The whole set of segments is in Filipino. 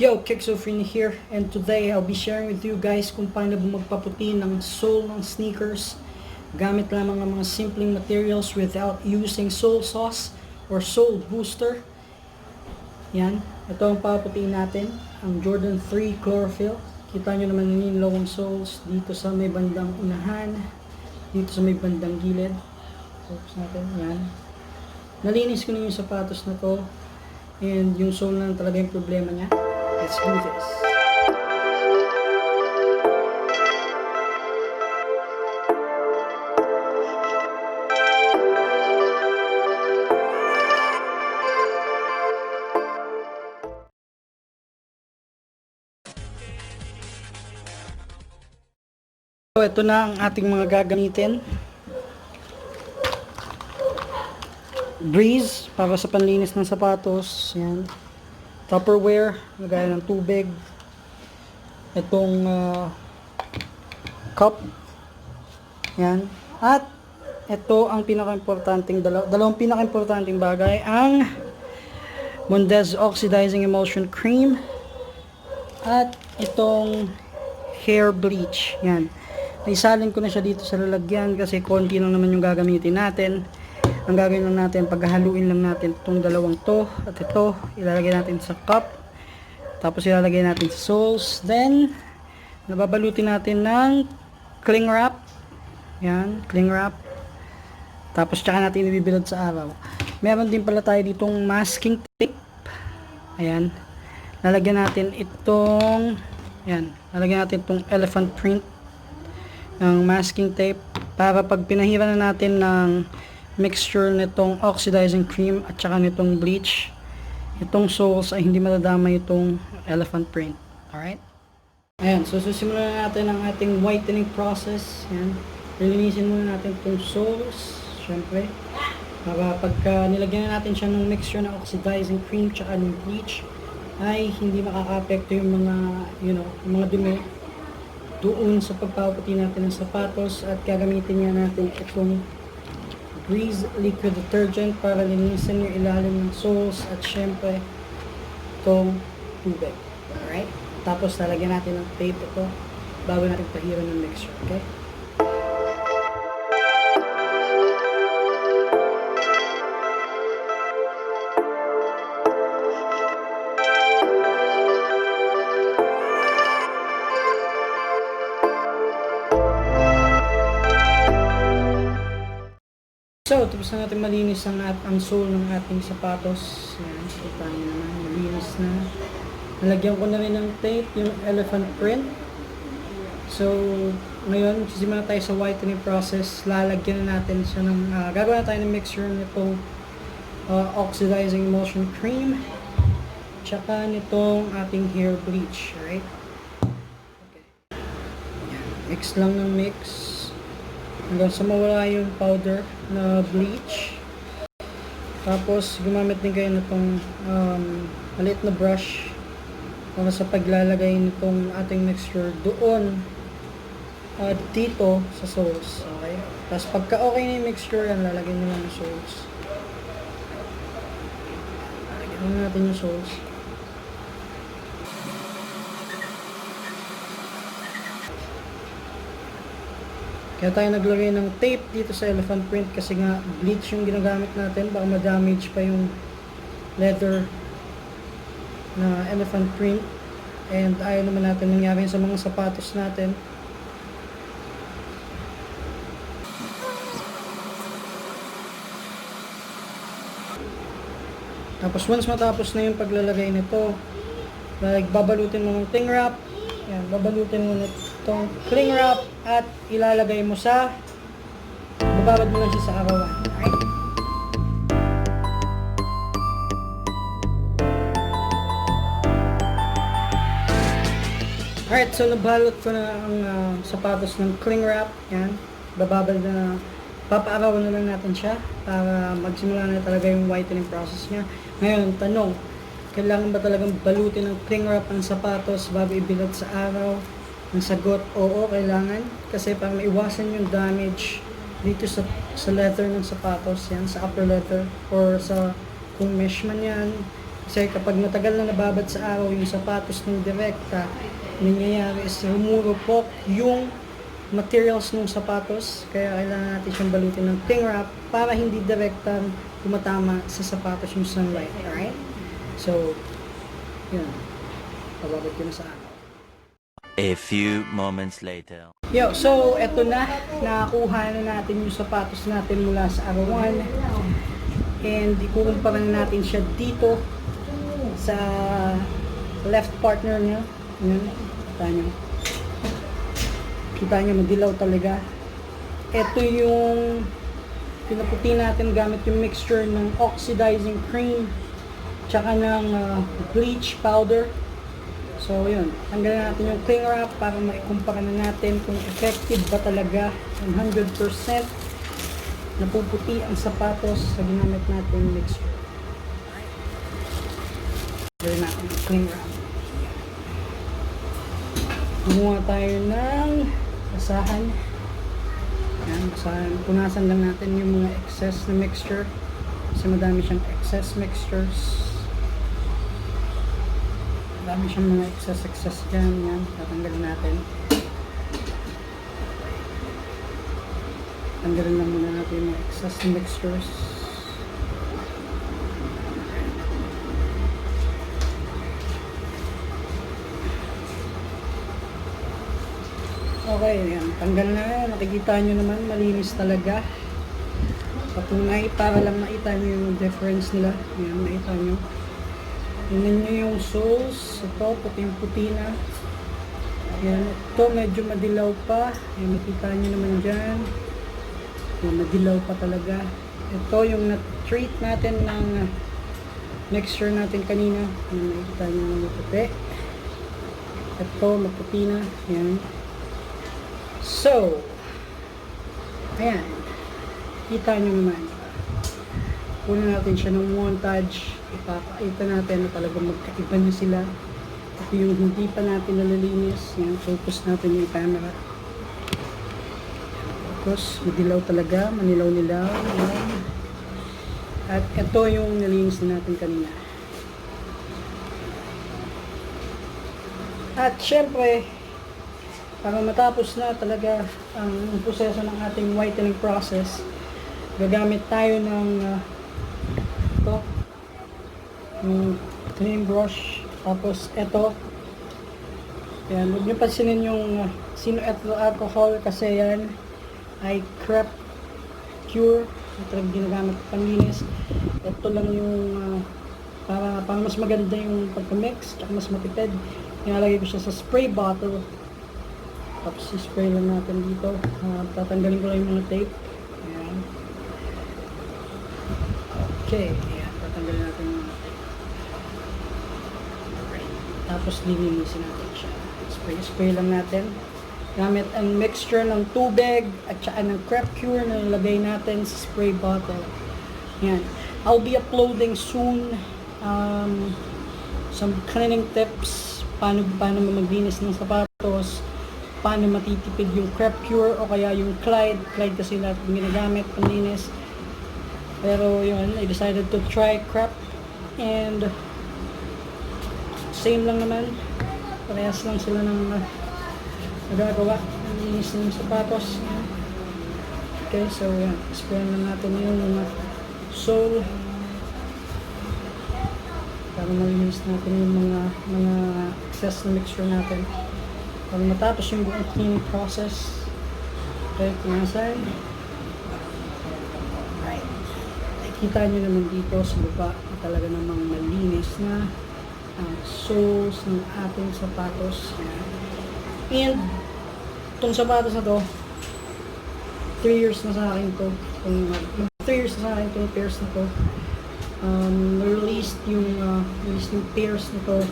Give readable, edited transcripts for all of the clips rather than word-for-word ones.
Yo, Kickzophrenia here, and today I'll be sharing with you guys kung paano magpaputi ng sole ng sneakers gamit lamang ng mga simpleng materials without using sole sauce or sole booster. Yan, ito ang paputiin natin, ang Jordan 3 chlorophyll. Kita nyo naman naninilaw ang soles dito sa may bandang unahan, dito sa may bandang gilid. Focus natin, yan. Nalinis ko na yung sapatos na to, and yung sole na talaga yung problema niya. Let's do this. So, ito na ang ating mga gagamitin. Breeze para sa panlinis ng sapatos. Yan. Tupperware, lagay ng tubig. Itong cup. Yan. At ito ang pinaka-importanting dalawang pinaka-importanting bagay, ang Mondes oxidizing emulsion cream at itong hair bleach. Yan. Naisalin ko na siya dito sa lalagyan kasi konti lang naman yung gagamitin natin. Ang gagawin lang natin, paghahaluin lang natin itong dalawang to at ito, ilalagay natin sa cup, tapos ilalagay natin sa soles, then nababalutin natin ng cling wrap. Yan, cling wrap, tapos tsaka natin ibibilad sa araw. Meron din pala tayo ditong masking tape. Ayan, lalagyan natin itong lalagyan natin itong elephant print ng masking tape para pag pinahiran na natin ng mixture nitong oxidizing cream at saka nitong bleach, itong soles ay hindi madadama itong elephant print. Alright? Ayan, so susimulan na natin ang ating whitening process. Ayan, lilinisin muna natin itong soles, syempre, para pagka nilagyan na natin siya ng mixture ng oxidizing cream tsaka ng bleach ay hindi makaka-apekto yung mga, yung mga dumi doon sa pagpaputi natin ng sapatos. At gagamitin niya natin itong Breeze liquid detergent para linisin yung ilalim ng soles at syempre itong tubig. Alright? Tapos lalagyan natin ng tape ito bago natin pahiran ng mixture. Okay? So, tapos na natin malinis ang sole ng ating sapatos. Yan, kita nyo naman, malinis na. Nalagyan ko na rin ng tape, yung elephant print. So, ngayon, sisimula tayo sa whitening process. Lalagyan na natin siya ng, gagawa na tayo ng mixture nitong oxidizing emulsion cream. Tsaka nitong ating hair bleach, right? Okay. Yan, mix lang ng mix hanggang sa mawala yung powder na bleach. Tapos gumamit din kayo nitong maliit na brush para sa paglalagay nitong ating mixture doon dito sa soles. Okay? Tapos pagka okay na yung mixture, yan, lalagay nyo lang yung soles. Lalagyan natin yung soles. Kaya tayo naglagay ng tape dito sa elephant print kasi nga bleach yung ginagamit natin, baka ma-damage pa yung leather na elephant print, and ayaw naman natin nangyari sa mga sapatos natin. Tapos once matapos na yung paglalagay nito, babalutin mo ng cling wrap. Yan, babalutin mo itong cling wrap at ilalagay mo sa, bababad mo lang siya sa arawan. Alright? Alright, so nabalot ko na ang sapatos ng cling wrap. Yan, bababad na, papaarawan na lang natin siya para magsimula na talaga yung whitening process niya. Ngayon, tanong, kailangan ba talagang balutin ng cling wrap ang sapatos bago ibilad sa araw? Ang sagot, oo, kailangan. Kasi para maiwasan yung damage dito sa leather ng sapatos, yan, sa upper leather, or sa kung mesh man yan, Kasi kapag matagal na nababad sa araw yung sapatos ng direkta, nangyayari is humurupok yung materials ng sapatos. Kaya kailangan natin siyang balutin ng cling wrap para hindi direktang tumatama sa sapatos yung sunlight. Alright? So, yun. Pababad ko na sa araw. A few moments later. Yo, so eto na. Nakakuha na natin yung sapatos natin mula sa arawan. And ikukumpara na natin siya dito sa left partner niya. Yun, kita nyo. Kita nyo, madilaw talaga. Ito yung pinaputi natin gamit yung mixture ng oxidizing cream tsaka ng bleach powder. So yun, tanggalin natin yung cling wrap para maikumpara na natin kung effective ba talaga 100% napuputi ang sapatos sa ginamit natin mixture. Tanggalin natin yung cling wrap. Gumawa tayo ng basahan. Yan, basahan. Punasan lang natin yung mga excess na mixture kasi madami siyang excess mixtures. Madami siyang mga excess dyan. Yan, tatanggalin natin. Tanggalin lang muna natin yung mga excess mixtures. Okay, yan. Tanggal na. Nakikita nyo naman, malinis talaga. Patunay para lang makita nyo yung difference nila. Yan, makita nyo. Tingnan nyo yung soles. Ito, puting-puti na. Yan, ito medyo madilaw pa. Yan, makita nyo naman dyan. Yan, madilaw pa talaga. Ito yung na-treat natin ng mixture natin kanina. Yan, makita nyo yung maputi. Ito, maputi na. Yan. So, ayan. Kita nyo naman. Kunin natin siya ng montage. Ipapakita natin na talagang magkaiba na sila. Ito yung hindi pa natin nalilinis. Yan, focus natin yung camera. Focus, madilaw talaga, manilaw-nilaw. At ito yung nalinis na natin kanina. At syempre, para matapos na talaga ang proseso ng ating whitening process, gagamit tayo ng ito, yung clean brush. Tapos ito, yan, huwag nyo pansinin yung sino ethyl alcohol kasi yan ay crepe cure. Ito lang ginagamit panlinis. Ito lang yung para mas maganda yung pagka-mix at mas matipid. Nilalagay ko siya sa spray bottle. Tapos spray lang natin dito. Tatanggalin ko lang yung mga tape. Ayan. Okay. Ayan. Tatanggalin natin yung mga tape. Alright. Tapos lilinisin natin siya. Spray lang natin. Gamit ang mixture ng tubig at saka ng crepe cure na nilagay natin sa spray bottle. Ayan. I'll be uploading soon some cleaning tips. Paano maglinis ng sapatos. Paano matitipid yung crepe cure o kaya yung Clyde kasi lahat yung ginagamit panlinis. Pero yun, I decided to try crepe and same lang naman, parehas lang sila ng nagagawa ng linis ng sapatos. Okay, so yan, spray lang natin yung sole para malinis natin yung mga excess na mixture natin. Para matapos yung buong cleaning process. Okay, punasan. Right. Nakikita nyo naman dito sa baba talaga namang malinis na ang soles ng ating sapatos. And itong sapatos na to 3 years na sa akin to. 3 years na sa akin itong pairs na to. Released yung pairs na to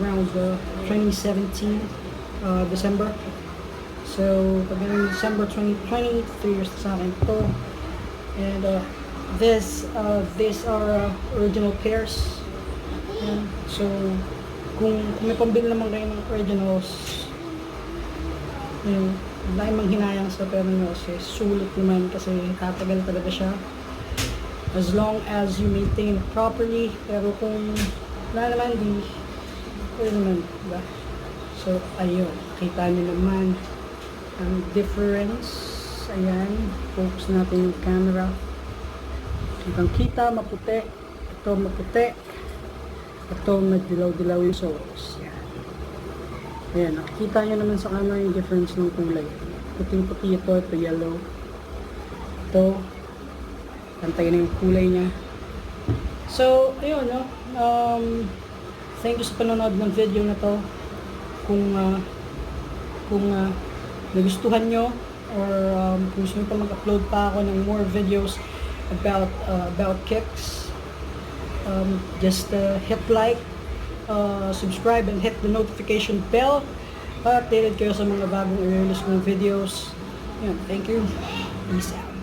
around 2017 December. So, pag December 2020, 3 years sa akin ito. And these are original pairs. And so, kung may pambili naman kayo ng originals, yun, dahil manghinayang sa pera nyo kasi sulit naman kasi tatagal talaga siya. as long as you maintain it properly. Pero kung wala naman, pwede naman, diba? So, ayun, kita nyo naman ang difference. Ayan, focus natin yung camera. Kitang kita, maputi. Ito maputi. Ito madilaw-dilaw yung sauce. Yan. Ayan, nakikita nyo naman sa camera yung difference ng kulay. Puting-puti ito yellow. Ito, pantay na yung kulay niya. So, ayun, no? Thank you sa panonood ng video na to. Kung nagustuhan nyo, or kung gusto nyo pa mag-upload pa ako ng more videos about kicks, just hit like, subscribe, and hit the notification bell para updated kayo sa mga bagong i-release kong videos. Yan, thank you. Peace out.